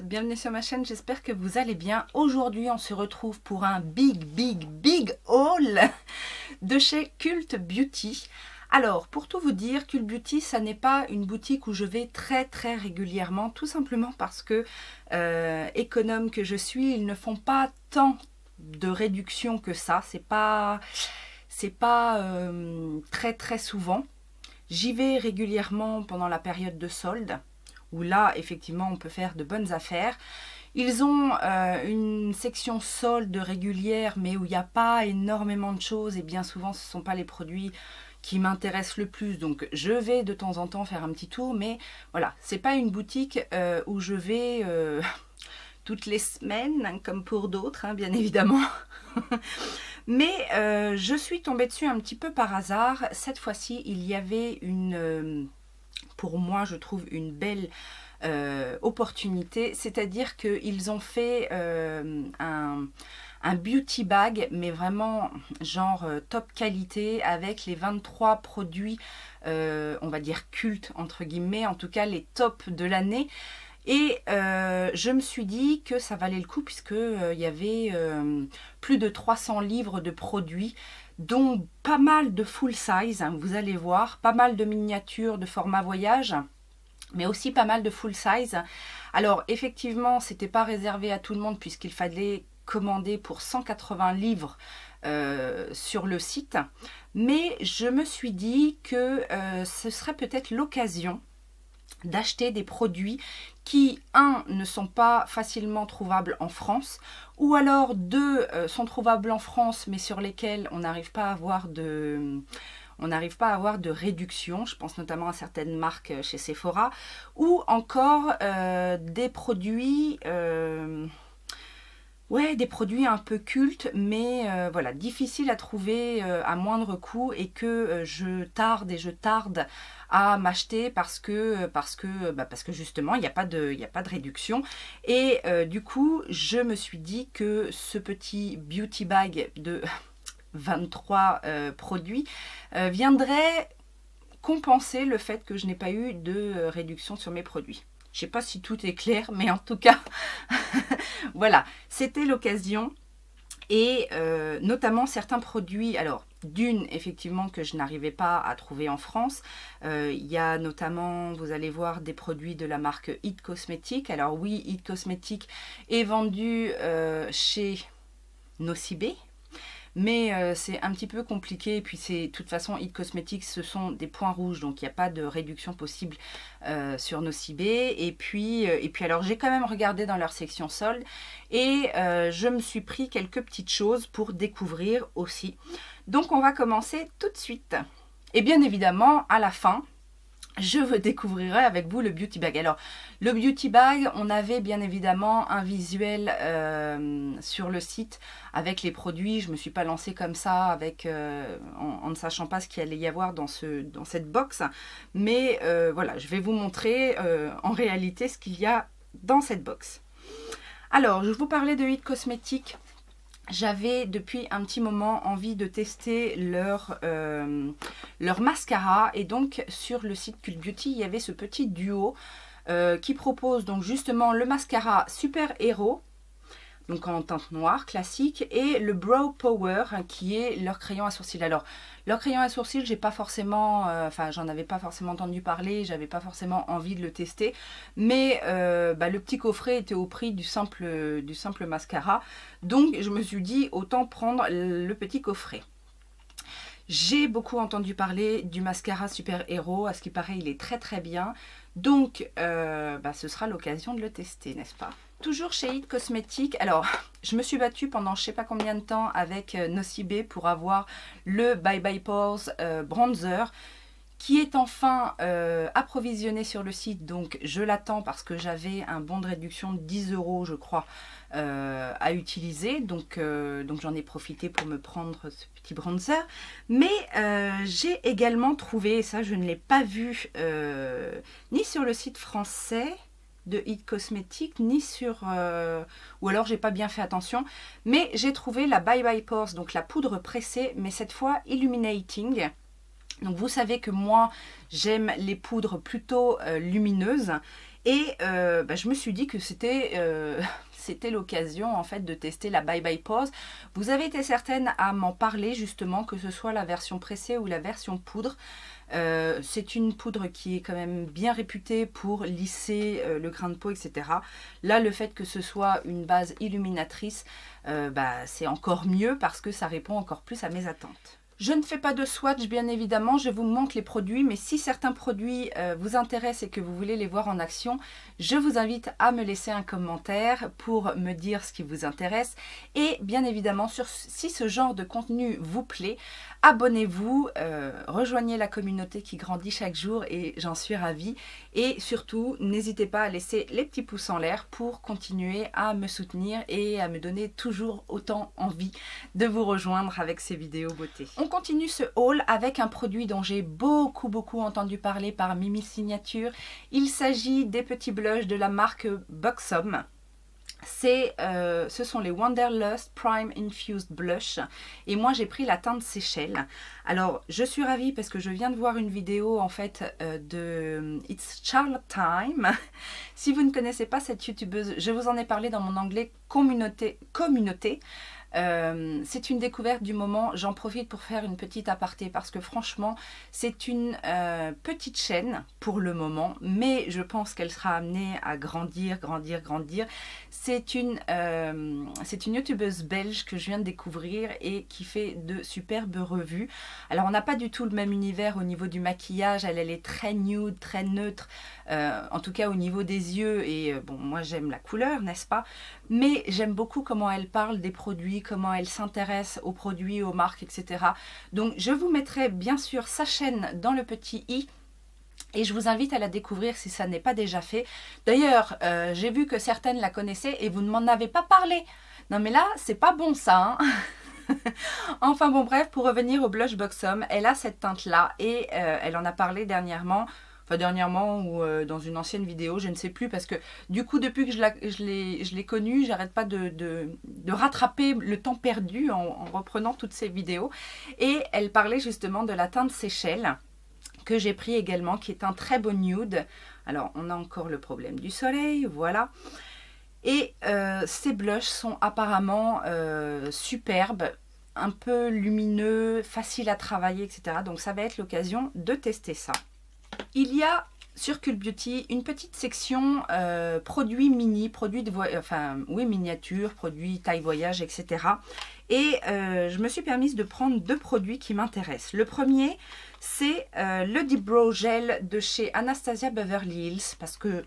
bienvenue sur ma chaîne, j'espère que vous allez bien. Aujourd'hui on se retrouve pour un big haul de chez Cult Beauty. Alors pour tout vous dire, Cult Beauty ça n'est pas une boutique où je vais très régulièrement, tout simplement parce que économe que je suis, ils ne font pas tant de réduction que ça, c'est pas très souvent. J'y vais régulièrement pendant la période de solde, où là, effectivement, on peut faire de bonnes affaires. Ils ont une section solde régulière, mais où il n'y a pas énormément de choses, et bien souvent, ce ne sont pas les produits qui m'intéressent le plus. Donc, je vais de temps en temps faire un petit tour, mais voilà, c'est pas une boutique où je vais toutes les semaines, hein, comme pour d'autres, hein, bien évidemment. Mais je suis tombée dessus un petit peu par hasard. Cette fois-ci, il y avait une, pour moi, je trouve une belle opportunité. C'est-à-dire qu'ils ont fait un beauty bag, mais vraiment genre top qualité, avec les 23 produits, on va dire cultes, entre guillemets, en tout cas les tops de l'année. Et je me suis dit que ça valait le coup puisque il y avait plus de 300 livres de produits, dont pas mal de full size, hein, vous allez voir, pas mal de miniatures de format voyage, mais aussi pas mal de full size. Alors effectivement, c'était pas réservé à tout le monde puisqu'il fallait commander pour 180 livres sur le site. Mais je me suis dit que ce serait peut-être l'occasion d'acheter des produits qui, un, ne sont pas facilement trouvables en France, ou alors deux, sont trouvables en France mais sur lesquels on n'arrive pas à avoir de réduction. Je pense notamment à certaines marques chez Sephora, ou encore des produits des produits un peu cultes, mais voilà, difficiles à trouver à moindre coût, et que je tarde à m'acheter parce que justement il n'y a pas de réduction. Et du coup je me suis dit que ce petit beauty bag de 23 produits viendrait compenser le fait que je n'ai pas eu de réduction sur mes produits. Je ne sais pas si tout est clair, mais en tout cas, voilà, c'était l'occasion. Et notamment certains produits, alors d'une, effectivement, que je n'arrivais pas à trouver en France. Il y a notamment, vous allez voir, des produits de la marque It Cosmetics. Alors oui, It Cosmetics est vendu chez Nocibé. Mais c'est un petit peu compliqué, et puis c'est, de toute façon, It Cosmetics, ce sont des points rouges, donc il n'y a pas de réduction possible sur Nocibé. Et puis alors j'ai quand même regardé dans leur section solde, et je me suis pris quelques petites choses pour découvrir aussi. Donc on va commencer tout de suite. Et bien évidemment, à la fin, je découvrirai avec vous le beauty bag. Alors, le beauty bag, on avait bien évidemment un visuel sur le site avec les produits. Je ne me suis pas lancée comme ça avec, en ne sachant pas ce qu'il allait y avoir dans cette box. Mais voilà, je vais vous montrer en réalité ce qu'il y a dans cette box. Alors, je vous parlais de It Cosmetics. J'avais depuis un petit moment envie de tester leur mascara, et donc sur le site Cult Beauty il y avait ce petit duo qui propose donc justement le mascara Super Hero, donc en teinte noire classique, et le Brow Power qui est leur crayon à sourcils. Alors leur crayon à sourcils, j'ai pas forcément, j'en avais pas forcément entendu parler, j'avais pas forcément envie de le tester, mais le petit coffret était au prix du simple mascara, donc je me suis dit autant prendre le petit coffret. J'ai beaucoup entendu parler du mascara Super Hero, à ce qui paraît il est très bien, donc ce sera l'occasion de le tester, n'est-ce pas? Toujours chez It Cosmetics, alors je me suis battue pendant je sais pas combien de temps avec Nocibé pour avoir le Bye Bye Pores Bronzer, qui est enfin approvisionné sur le site. Donc je l'attends parce que j'avais un bon de réduction de 10 € je crois à utiliser, donc j'en ai profité pour me prendre ce petit bronzer. Mais j'ai également trouvé, et ça je ne l'ai pas vu ni sur le site français de It Cosmetics, ni sur ou alors j'ai pas bien fait attention, mais j'ai trouvé la Bye Bye Pores, donc la poudre pressée, mais cette fois illuminating. Donc vous savez que moi j'aime les poudres plutôt lumineuses, Et je me suis dit que c'était c'était l'occasion en fait de tester la Bye Bye Pause. Vous avez été certaine à m'en parler justement, que ce soit la version pressée ou la version poudre. C'est une poudre qui est quand même bien réputée pour lisser le grain de peau, etc. Là, le fait que ce soit une base illuminatrice, c'est encore mieux parce que ça répond encore plus à mes attentes. Je ne fais pas de swatch, bien évidemment, je vous montre les produits, mais si certains produits vous intéressent et que vous voulez les voir en action, je vous invite à me laisser un commentaire pour me dire ce qui vous intéresse. Et bien évidemment, si ce genre de contenu vous plaît, abonnez-vous, rejoignez la communauté qui grandit chaque jour et j'en suis ravie. Et surtout, n'hésitez pas à laisser les petits pouces en l'air pour continuer à me soutenir et à me donner toujours autant envie de vous rejoindre avec ces vidéos beauté. On continue ce haul avec un produit dont j'ai beaucoup entendu parler par Mimi Signature. Il s'agit des petits blushs de la marque Buxom. Ce sont les Wanderlust Prime Infused Blush et moi j'ai pris la teinte Seychelles. Alors je suis ravie parce que je viens de voir une vidéo en fait de It's Charlotte Time. Si vous ne connaissez pas cette youtubeuse, je vous en ai parlé dans mon onglet communauté. C'est une découverte du moment, j'en profite pour faire une petite aparté parce que franchement c'est une petite chaîne pour le moment, mais je pense qu'elle sera amenée à grandir. C'est une youtubeuse belge que je viens de découvrir et qui fait de superbes revues. Alors on n'a pas du tout le même univers au niveau du maquillage, elle est très nude, très neutre, en tout cas au niveau des yeux, et bon, moi j'aime la couleur, n'est-ce pas, mais j'aime beaucoup comment elle parle des produits, comment elle s'intéresse aux produits, aux marques, etc. Donc je vous mettrai bien sûr sa chaîne dans le petit i et je vous invite à la découvrir si ça n'est pas déjà fait. D'ailleurs, j'ai vu que certaines la connaissaient et vous ne m'en avez pas parlé. Non mais là, c'est pas bon ça, hein. Enfin bon bref, pour revenir au blush Buxom, elle a cette teinte là et elle en a parlé dernièrement. Enfin dernièrement ou dans une ancienne vidéo, je ne sais plus, parce que du coup depuis que je l'ai connue, j'arrête pas de rattraper le temps perdu en reprenant toutes ces vidéos. Et elle parlait justement de la teinte Seychelles, que j'ai pris également, qui est un très beau nude. Alors on a encore le problème du soleil, voilà. Et ces blushs sont apparemment superbes, un peu lumineux, faciles à travailler, etc. Donc ça va être l'occasion de tester ça. Il y a sur Cult Beauty une petite section produits mini, produits de miniatures, produits taille voyage, etc. Et je me suis permise de prendre deux produits qui m'intéressent. Le premier, c'est le Deep Brow Gel de chez Anastasia Beverly Hills, parce que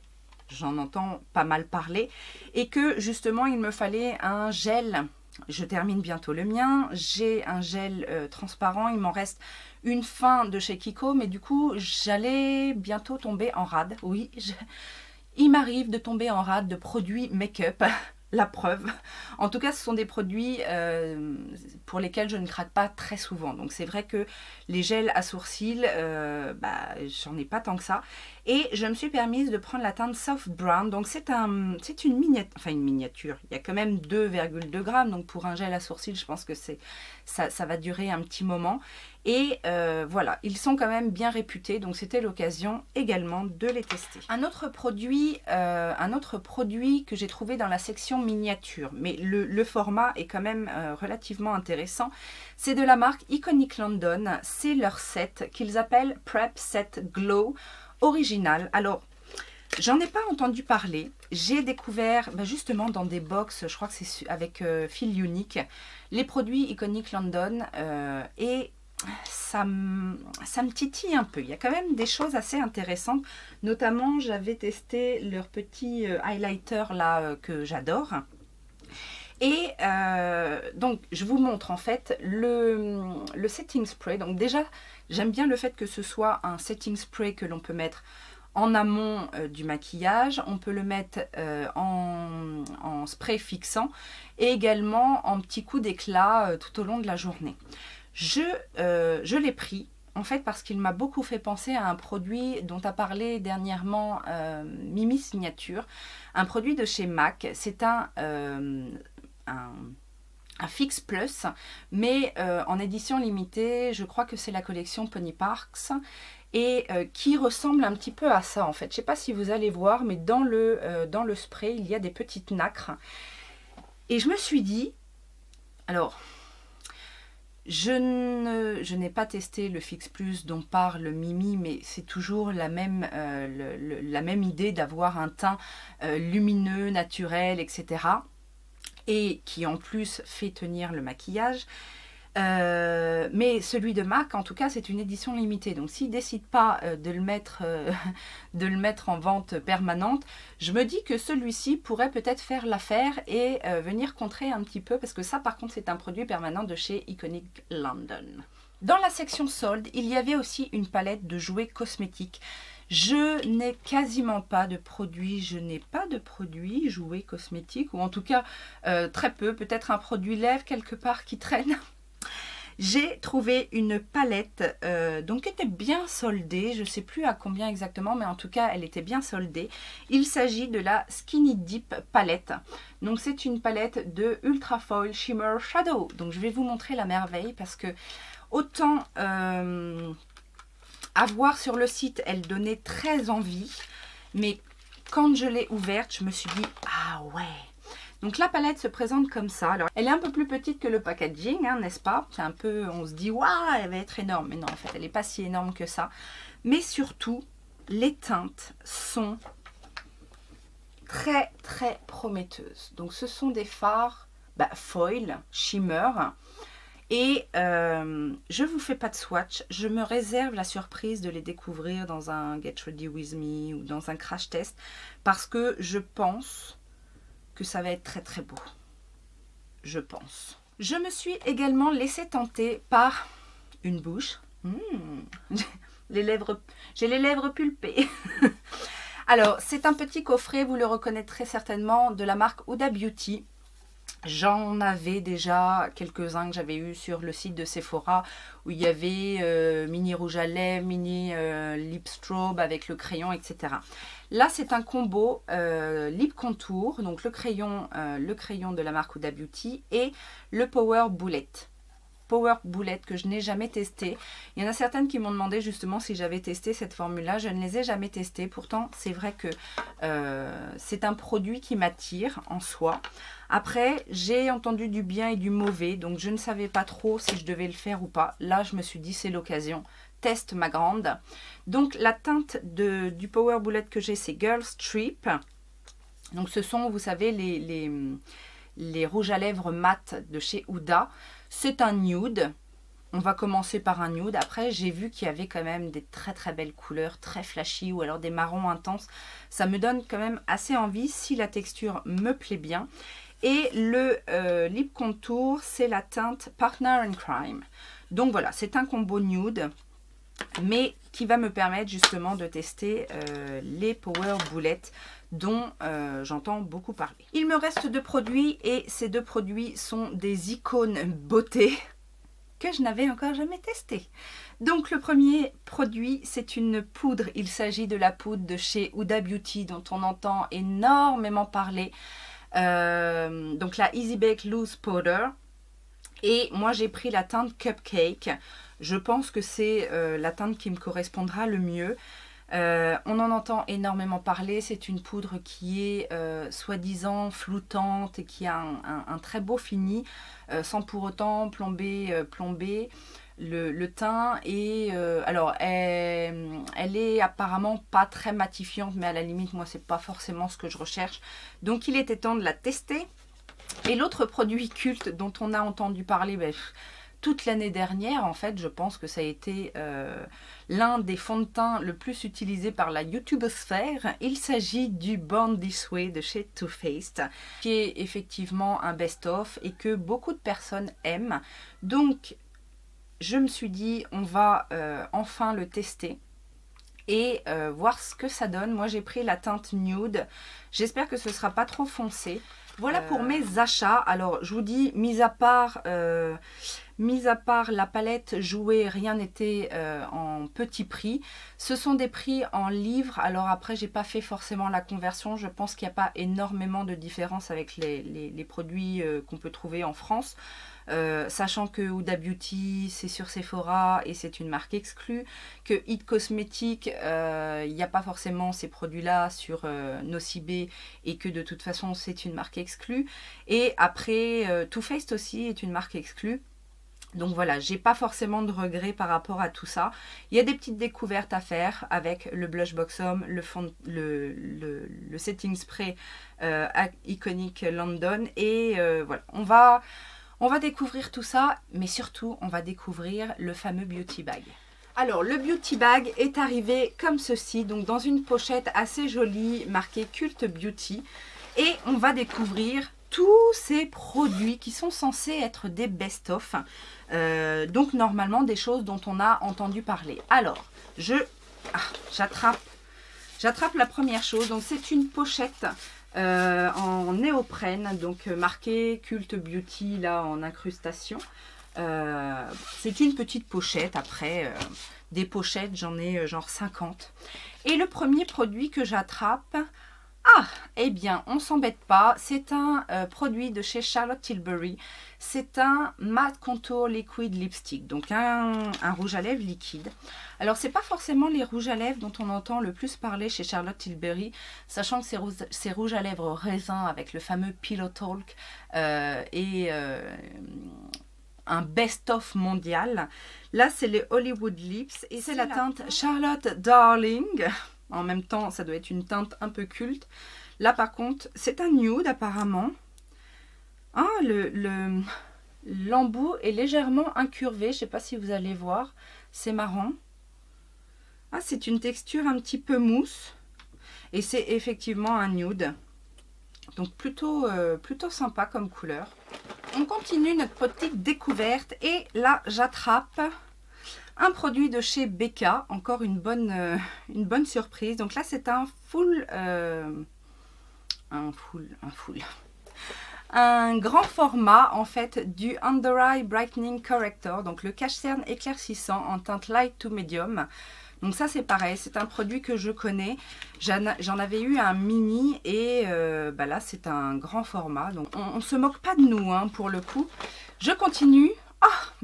j'en entends pas mal parler et que justement il me fallait un gel. Je termine bientôt le mien, j'ai un gel transparent, il m'en reste une fin de chez Kiko, mais du coup j'allais bientôt tomber en rade. Oui, il m'arrive de tomber en rade de produits make-up, la preuve. En tout cas, ce sont des produits pour lesquels je ne craque pas très souvent. Donc c'est vrai que les gels à sourcils, j'en ai pas tant que ça. Et je me suis permise de prendre la teinte Soft Brown. Donc c'est une miniature. Il y a quand même 2,2 grammes. Donc pour un gel à sourcils, je pense que ça va durer un petit moment. Et voilà, ils sont quand même bien réputés, donc c'était l'occasion également de les tester. Un autre produit que j'ai trouvé dans la section miniature, mais le format est quand même relativement intéressant, c'est de la marque Iconic London. C'est leur set qu'ils appellent Prep Set Glow Original. Alors, j'en ai pas entendu parler, j'ai découvert justement dans des box, je crois que c'est avec Feel Unique, les produits Iconic London et ça me titille un peu. Il y a quand même des choses assez intéressantes. Notamment, j'avais testé leur petit highlighter là que j'adore. Et donc, je vous montre en fait le setting spray. Donc déjà, j'aime bien le fait que ce soit un setting spray que l'on peut mettre en amont du maquillage. On peut le mettre en spray fixant et également en petits coups d'éclat tout au long de la journée. Je l'ai pris en fait parce qu'il m'a beaucoup fait penser à un produit dont a parlé dernièrement Mimi Signature, un produit de chez MAC. C'est un Fix Plus, mais en édition limitée. Je crois que c'est la collection Pony Parks. et qui ressemble un petit peu à ça en fait. Je ne sais pas si vous allez voir, mais dans le spray, il y a des petites nacres. Et je me suis dit, alors, je n'ai pas testé le Fix Plus dont parle Mimi, mais c'est toujours la même idée d'avoir un teint lumineux, naturel, etc. Et qui en plus fait tenir le maquillage. Mais celui de MAC, en tout cas, c'est une édition limitée. Donc, s'ils ne décident pas de le mettre en vente permanente, je me dis que celui-ci pourrait peut-être faire l'affaire et venir contrer un petit peu, parce que ça, par contre, c'est un produit permanent de chez Iconic London. Dans la section solde, il y avait aussi une palette de jouets cosmétiques. Je n'ai quasiment pas de produits, jouets cosmétiques, ou en tout cas très peu, peut-être un produit lèvres quelque part qui traîne. J'ai trouvé une palette donc qui était bien soldée, je ne sais plus à combien exactement, mais en tout cas elle était bien soldée. Il s'agit de la Skinny Dip palette. Donc c'est une palette de Ultra Foil Shimmer Shadow. Donc je vais vous montrer la merveille parce que autant à voir sur le site, elle donnait très envie, mais quand je l'ai ouverte, je me suis dit ah ouais. Donc la palette se présente comme ça. Alors elle est un peu plus petite que le packaging, hein, n'est-ce pas? C'est un peu, on se dit waouh, elle va être énorme, mais non en fait elle n'est pas si énorme que ça. Mais surtout, les teintes sont très très prometteuses. Donc ce sont des fards foil, shimmer. Et je ne vous fais pas de swatch, je me réserve la surprise de les découvrir dans un Get Ready With Me ou dans un crash test parce que je pense que ça va être très très beau. Je pense. Je me suis également laissée tenter par une bouche. J'ai les lèvres pulpées. Alors, c'est un petit coffret, vous le reconnaîtrez certainement, de la marque Huda Beauty. J'en avais déjà quelques-uns que j'avais eu sur le site de Sephora où il y avait mini rouge à lèvres, mini lip strobe avec le crayon, etc. Là, c'est un combo lip contour, donc le crayon de la marque Huda Beauty et le Power Bullet. Power Bullet que je n'ai jamais testé. Il y en a certaines qui m'ont demandé justement si j'avais testé cette formule-là. Je ne les ai jamais testées. Pourtant, c'est vrai que c'est un produit qui m'attire en soi. Après, j'ai entendu du bien et du mauvais. Donc, je ne savais pas trop si je devais le faire ou pas. Là, je me suis dit, c'est l'occasion. Teste ma grande. Donc, la teinte du Power Bullet que j'ai, c'est Girl Trip. Donc, ce sont, vous savez, les rouges à lèvres mat de chez Huda. C'est un nude. On va commencer par un nude. Après, j'ai vu qu'il y avait quand même des très très belles couleurs, très flashy ou alors des marrons intenses. Ça me donne quand même assez envie si la texture me plaît bien. Et le lip contour, c'est la teinte Partner in Crime. Donc voilà, c'est un combo nude, mais qui va me permettre justement de tester les Power Bullet dont j'entends beaucoup parler. Il me reste 2 produits et ces 2 produits sont des icônes beauté que je n'avais encore jamais testé. Donc le premier produit, c'est une poudre. Il s'agit de la poudre de chez Huda Beauty dont on entend énormément parler. Donc la Easy Bake Loose Powder. Et moi j'ai pris la teinte Cupcake. Je pense que c'est la teinte qui me correspondra le mieux. On en entend énormément parler, c'est une poudre qui est soi-disant floutante et qui a un très beau fini, sans pour autant plomber le teint. Et alors, elle est apparemment pas très matifiante, mais à la limite, moi, c'est pas forcément ce que je recherche. Donc, il était temps de la tester. Et l'autre produit culte dont on a entendu parler, toute l'année dernière, en fait, je pense que ça a été l'un des fonds de teint le plus utilisé par la YouTubosphère. Il s'agit du Born This Way de chez Too Faced, qui est effectivement un best-of et que beaucoup de personnes aiment. Donc, je me suis dit, on va enfin le tester et voir ce que ça donne. Moi, j'ai pris la teinte nude. J'espère que ce ne sera pas trop foncé. Voilà pour mes achats. Alors, je vous dis, mis à part la palette jouée, rien n'était en petit prix. Ce sont des prix en livres. Alors après, j'ai pas fait forcément la conversion. Je pense qu'il n'y a pas énormément de différence avec les produits qu'on peut trouver en France. sachant que Huda Beauty c'est sur Sephora et c'est une marque exclue, que It Cosmetics, il n'y a pas forcément ces produits-là sur Nocibé et que de toute façon c'est une marque exclue. Et après, Too Faced aussi est une marque exclue. Donc voilà, j'ai pas forcément de regrets par rapport à tout ça. Il y a des petites découvertes à faire avec le Blush Box Homme, le setting spray Iconic London. Et voilà, on va découvrir tout ça, mais surtout on va découvrir le fameux beauty bag. Alors le beauty bag est arrivé comme ceci, donc dans une pochette assez jolie marquée Cult Beauty. Et on va découvrir tous ces produits qui sont censés être des best-of. Donc normalement des choses dont on a entendu parler. Alors, j'attrape la première chose. Donc c'est une pochette en néoprène, donc marquée Cult Beauty là en incrustation. C'est une petite pochette. Après, des pochettes, j'en ai genre 50. Et le premier produit que j'attrape... Ah, eh bien, on s'embête pas. C'est un produit de chez Charlotte Tilbury. C'est un Matte Contour Liquid Lipstick, donc un rouge à lèvres liquide. Alors, c'est pas forcément les rouges à lèvres dont on entend le plus parler chez Charlotte Tilbury, sachant que c'est rouge à lèvres raisin avec le fameux Pillow Talk et un best-of mondial. Là, c'est les Hollywood Lips et c'est la teinte Charlotte Darling. En même temps, ça doit être une teinte un peu culte. Là, par contre, c'est un nude apparemment. Ah, l'embout est légèrement incurvé. Je ne sais pas si vous allez voir. C'est marrant. Ah, c'est une texture un petit peu mousse. Et c'est effectivement un nude. Donc, plutôt sympa comme couleur. On continue notre petite découverte. Et là, j'attrape... un produit de chez Becca, encore une bonne surprise. Donc là, c'est un grand format en fait du Under Eye Brightening Corrector, donc le cache-cerne éclaircissant en teinte light to medium. Donc ça c'est pareil, c'est un produit que je connais. J'en avais eu un mini et là c'est un grand format. Donc on se moque pas de nous hein, pour le coup. Je continue.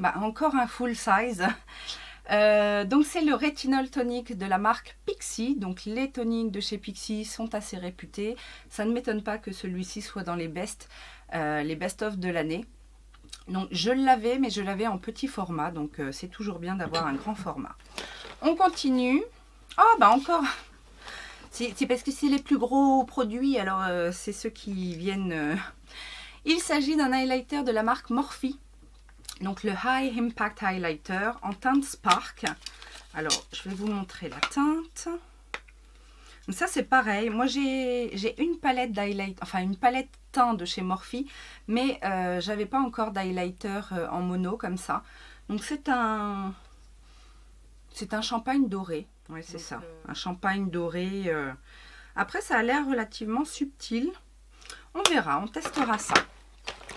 Encore un full size. Donc c'est le Retinol Tonic de la marque Pixi. Donc les toniques de chez Pixi sont assez réputés. Ça ne m'étonne pas que celui-ci soit dans les best-of de l'année. Donc je l'avais, mais je l'avais en petit format. Donc c'est toujours bien d'avoir un grand format. On continue. Encore. C'est parce que c'est les plus gros produits. Alors c'est ceux qui viennent. Il s'agit d'un highlighter de la marque Morphe. Donc le High Impact Highlighter en teinte Spark. Alors je vais vous montrer la teinte. Donc ça c'est pareil. Moi j'ai une palette d'highlight, enfin une palette teint de chez Morphe, mais j'avais pas encore d'highlighter en mono comme ça. Donc c'est un champagne doré. Ouais c'est ça. Un champagne doré. Après ça a l'air relativement subtil. On verra, on testera ça.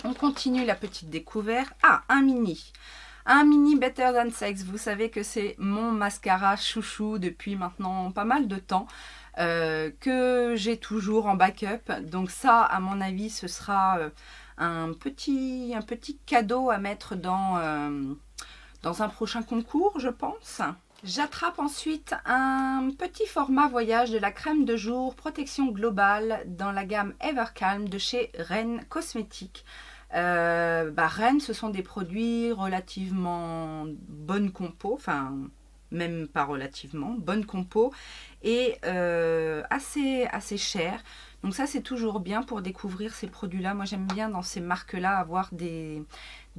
On continue la petite découverte. Un mini. Un mini Better Than Sex. Vous savez que c'est mon mascara chouchou depuis maintenant pas mal de temps. Que j'ai toujours en backup. Donc ça, à mon avis, ce sera un petit cadeau à mettre dans un prochain concours, je pense. J'attrape ensuite un petit format voyage de la crème de jour protection globale dans la gamme Evercalm de chez Ren Cosmetics. Ren, ce sont des produits relativement bonne compo, enfin même pas relativement, bonne compo et assez cher. Donc ça c'est toujours bien pour découvrir ces produits-là. Moi j'aime bien dans ces marques-là avoir des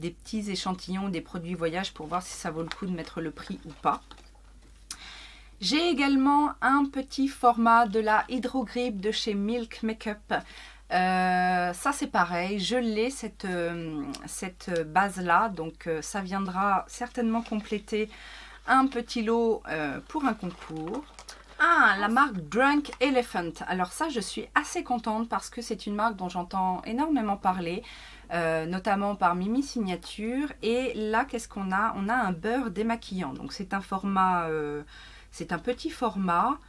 petits échantillons, des produits voyage pour voir si ça vaut le coup de mettre le prix ou pas. J'ai également un petit format de la Hydro Grip de chez Milk Makeup. Ça c'est pareil, je l'ai cette base là, donc ça viendra certainement compléter un petit lot pour un concours. La marque Drunk Elephant. Alors ça je suis assez contente parce que c'est une marque dont j'entends énormément parler, notamment par Mimi Signature. Et là qu'est-ce qu'on a? On a un beurre démaquillant, donc c'est un format, c'est un petit format.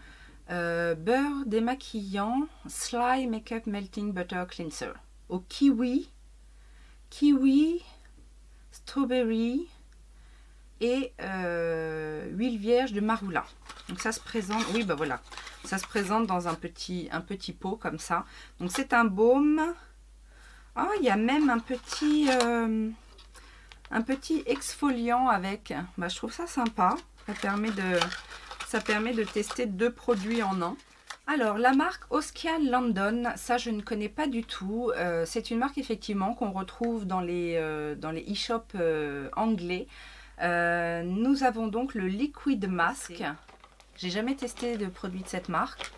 Beurre démaquillant Sly Makeup Melting Butter Cleanser au kiwi, strawberry et huile vierge de marula. Donc ça se présente, oui bah voilà, ça se présente dans un petit pot comme ça. Donc c'est un baume. Oh, il y a même un petit exfoliant avec. Bah, je trouve ça sympa. Ça permet de tester 2 produits en un. Alors, la marque Oskia London, ça je ne connais pas du tout. C'est une marque effectivement qu'on retrouve dans les e-shops anglais. Nous avons donc le Liquid Mask. J'ai jamais testé de produit de cette marque.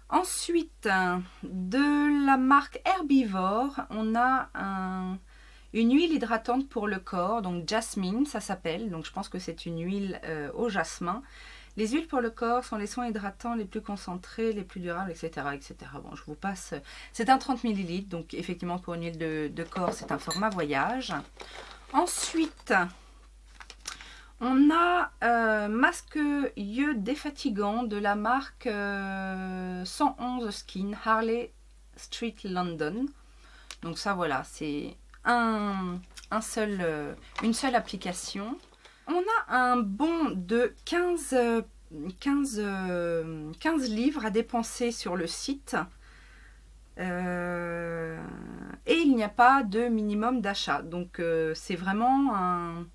Ensuite, de la marque Herbivore, on a une huile hydratante pour le corps, donc Jasmine, ça s'appelle. Donc je pense que c'est une huile au jasmin. Les huiles pour le corps sont les soins hydratants les plus concentrés, les plus durables, etc. etc. Bon, je vous passe. C'est un 30 ml, donc effectivement pour une huile de corps, c'est un format voyage. Ensuite, on a masque yeux défatigant de la marque 111 Skin, Harley Street London. Donc ça voilà, c'est une seule application. On a un bon de 15 livres à dépenser sur le site. Et il n'y a pas de minimum d'achat. Donc c'est vraiment un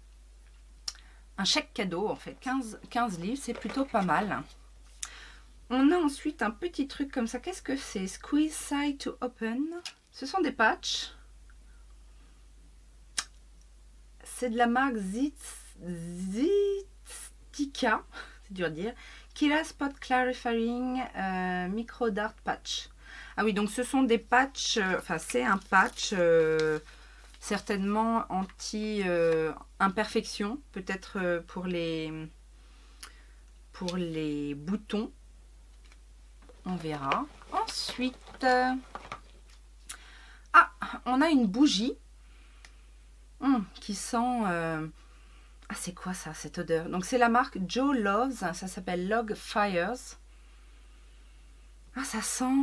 chèque cadeau en fait. 15 livres, c'est plutôt pas mal. On a ensuite un petit truc comme ça. Qu'est-ce que c'est? Squeeze Side to Open. Ce sont des patchs. C'est de la marque Zitstica, c'est dur à dire. Killa Spot Clarifying Micro Dart Patch. Ah oui, donc ce sont des patchs, enfin c'est un patch certainement anti-imperfection, peut-être pour les boutons. On verra. Ensuite, on a une bougie qui sent... Ah, c'est quoi ça, cette odeur? Donc, c'est la marque Joe Loves. Ça s'appelle Log Fires. Ah, ça sent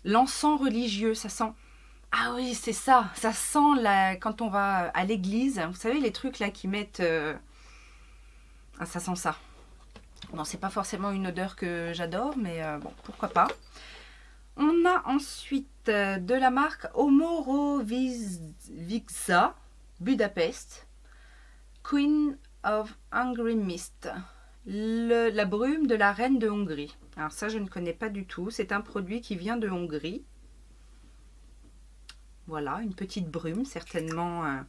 l'encens religieux. Ça sent... Ah oui, c'est ça. Ça sent quand on va à l'église. Vous savez, les trucs là qui mettent... Ah, ça sent ça. Bon, c'est pas forcément une odeur que j'adore, mais bon, pourquoi pas. On a ensuite de la marque Omorovica Budapest Queen of Hungary Mist, la brume de la reine de Hongrie. Alors ça je ne connais pas du tout, c'est un produit qui vient de Hongrie. Voilà, une petite brume certainement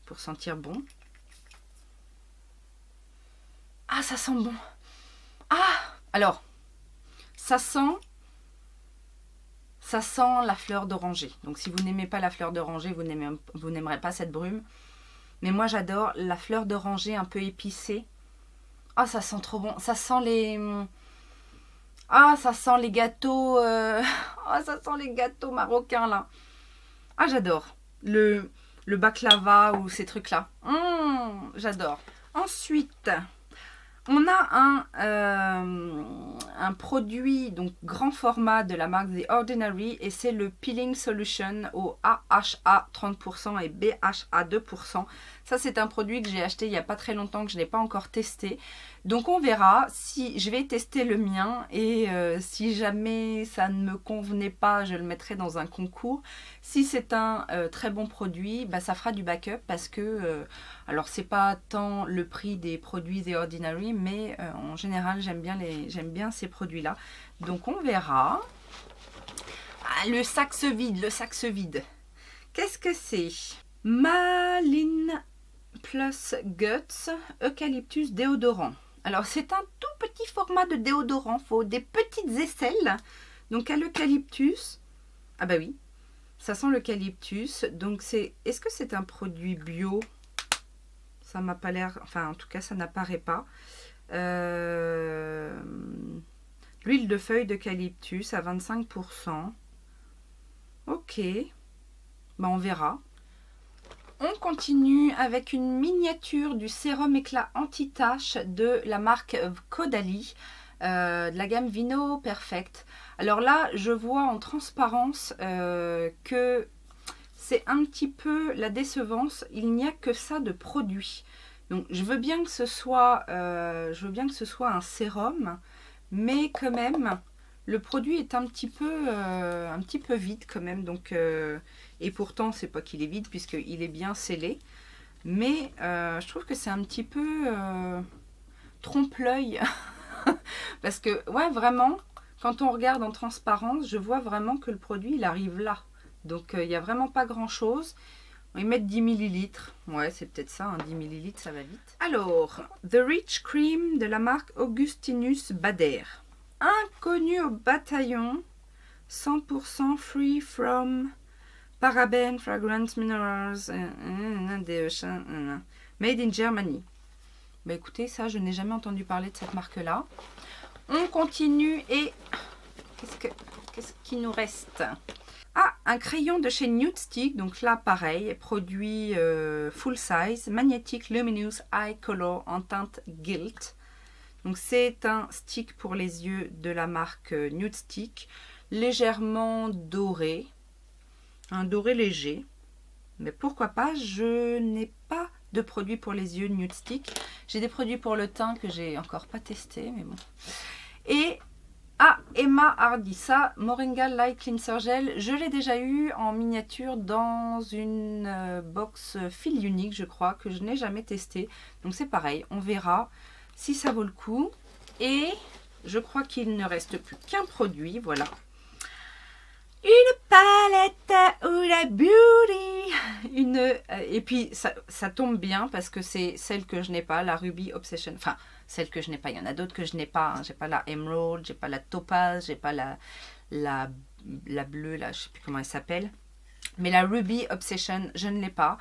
pour sentir bon. Ah, ça sent bon. Ah, alors ça sent la fleur d'oranger. Donc si vous n'aimez pas la fleur d'oranger, vous n'aimerez pas cette brume. Mais moi j'adore la fleur d'oranger un peu épicée. Ah, ça sent trop bon. Ça sent les... Ah, ça sent les gâteaux... Ah, ça sent les gâteaux marocains là. Ah, j'adore. Le baklava ou ces trucs là. J'adore. Ensuite... On a un produit donc grand format de la marque The Ordinary et c'est le Peeling Solution au AHA 30% et BHA 2%. Ça c'est un produit que j'ai acheté il n'y a pas très longtemps, que je n'ai pas encore testé. Donc on verra si je vais tester le mien et si jamais ça ne me convenait pas, je le mettrai dans un concours. Si c'est un très bon produit, bah, ça fera du backup parce que alors c'est pas tant le prix des produits The Ordinary, mais en général j'aime bien ces produits là. Donc on verra. Ah, le sac se vide. Qu'est-ce que c'est? Maline Plus Guts Eucalyptus déodorant. Alors c'est un tout petit format de déodorant, faut des petites aisselles. Donc à l'eucalyptus. Ah bah oui, ça sent l'eucalyptus. Donc est-ce que c'est un produit bio? Ça m'a pas l'air, enfin en tout cas ça n'apparaît pas. L'huile de feuille d'eucalyptus à 25%. Ok, bah on verra. On continue avec une miniature du sérum éclat anti-tache de la marque Caudalie. de la gamme Vino Perfect. Alors là, je vois en transparence que c'est un petit peu la décevance. Il n'y a que ça de produit. Donc je veux bien que ce soit, un sérum, mais quand même, le produit est un petit peu vide quand même. Donc, et pourtant, c'est pas qu'il est vide puisqu'il est bien scellé. Mais je trouve que c'est un petit peu trompe-l'œil. Parce que, ouais, vraiment, quand on regarde en transparence, je vois vraiment que le produit, il arrive là. Donc, il n'y a vraiment pas grand-chose. On va y mettre 10 millilitres. Ouais, c'est peut-être ça, hein, 10 millilitres, ça va vite. Alors, The Rich Cream de la marque Augustinus Bader. Inconnu au bataillon, 100% free from paraben, fragrance, minerals, made in Germany. Bah écoutez, ça, je n'ai jamais entendu parler de cette marque-là. On continue et qu'est-ce qui nous reste? Ah, un crayon de chez Nude Stick, donc là pareil, produit full size, Magnetic Luminous Eye Color en teinte Gilt. Donc c'est un stick pour les yeux de la marque Nude Stick, légèrement doré, un doré léger. Mais pourquoi pas, je n'ai pas de produit pour les yeux Nude Stick. J'ai des produits pour le teint que j'ai encore pas testé, mais bon. Et Emma Hardy, ça, Moringa Light Cleanser Gel, je l'ai déjà eu en miniature dans une box fil unique, je crois, que je n'ai jamais testé. Donc c'est pareil, on verra si ça vaut le coup. Et je crois qu'il ne reste plus qu'un produit, voilà. Une palette Huda Beauty. Et puis ça tombe bien parce que c'est celle que je n'ai pas, la Ruby Obsession. Enfin, celle que je n'ai pas, il y en a d'autres que je n'ai pas. Hein. J'ai pas la Emerald, j'ai pas la Topaz, j'ai pas la bleue, là, je sais plus comment elle s'appelle. Mais la Ruby Obsession, je ne l'ai pas.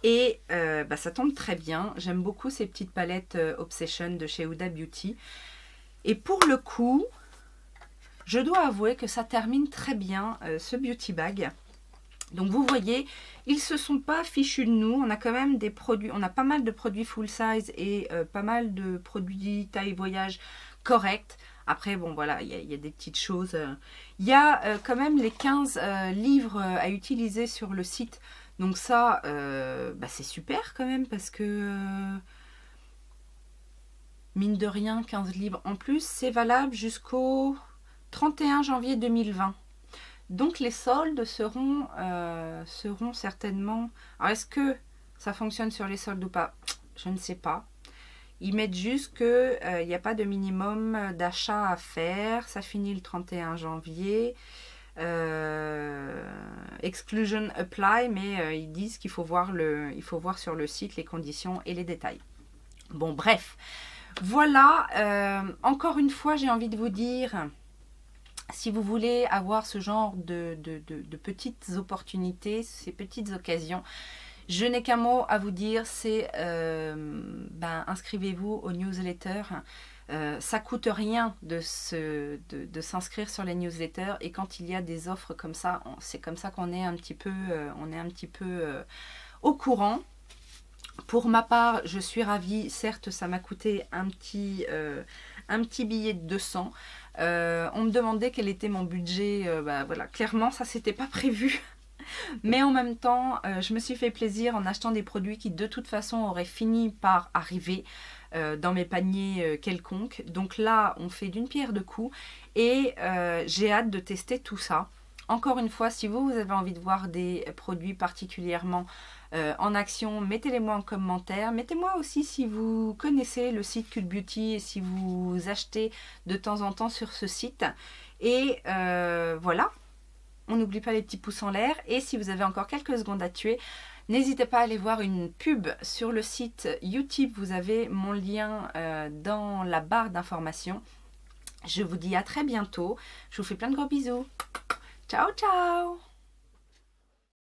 Et ça tombe très bien. J'aime beaucoup ces petites palettes Obsession de chez Huda Beauty. Et pour le coup, je dois avouer que ça termine très bien ce beauty bag. Donc vous voyez, ils se sont pas fichus de nous. On a quand même des produits, on a pas mal de produits full size et pas mal de produits taille voyage corrects. Après, bon voilà, il y a des petites choses. Il y a quand même les 15 livres à utiliser sur le site. Donc ça, c'est super quand même parce que, mine de rien, 15 livres en plus, c'est valable jusqu'au 31 janvier 2020. Donc les soldes seront certainement... Alors est-ce que ça fonctionne sur les soldes ou pas? Je ne sais pas. Ils mettent juste qu'il n'y a pas de minimum d'achat à faire. Ça finit le 31 janvier. Exclusion apply, mais ils disent qu'il faut voir sur le site les conditions et les détails. Bon, bref. Voilà. Encore une fois, j'ai envie de vous dire... Si vous voulez avoir ce genre de petites opportunités, ces petites occasions, je n'ai qu'un mot à vous dire, c'est inscrivez-vous aux newsletters. Ça coûte rien de s'inscrire sur les newsletters et quand il y a des offres comme ça, c'est comme ça qu'on est un petit peu, au courant. Pour ma part, je suis ravie. Certes, ça m'a coûté un petit billet de 200. On me demandait quel était mon budget. Voilà, clairement, ça, c'était pas prévu. Mais en même temps, je me suis fait plaisir en achetant des produits qui, de toute façon, auraient fini par arriver dans mes paniers quelconques. Donc là, on fait d'une pierre deux coups. Et j'ai hâte de tester tout ça. Encore une fois, si vous avez envie de voir des produits particulièrement en action, mettez-les-moi en commentaire. Mettez-moi aussi si vous connaissez le site Cult Beauty et si vous achetez de temps en temps sur ce site. Et voilà, on n'oublie pas les petits pouces en l'air. Et si vous avez encore quelques secondes à tuer, n'hésitez pas à aller voir une pub sur le site YouTube. Vous avez mon lien dans la barre d'informations. Je vous dis à très bientôt. Je vous fais plein de gros bisous. Ciao, ciao!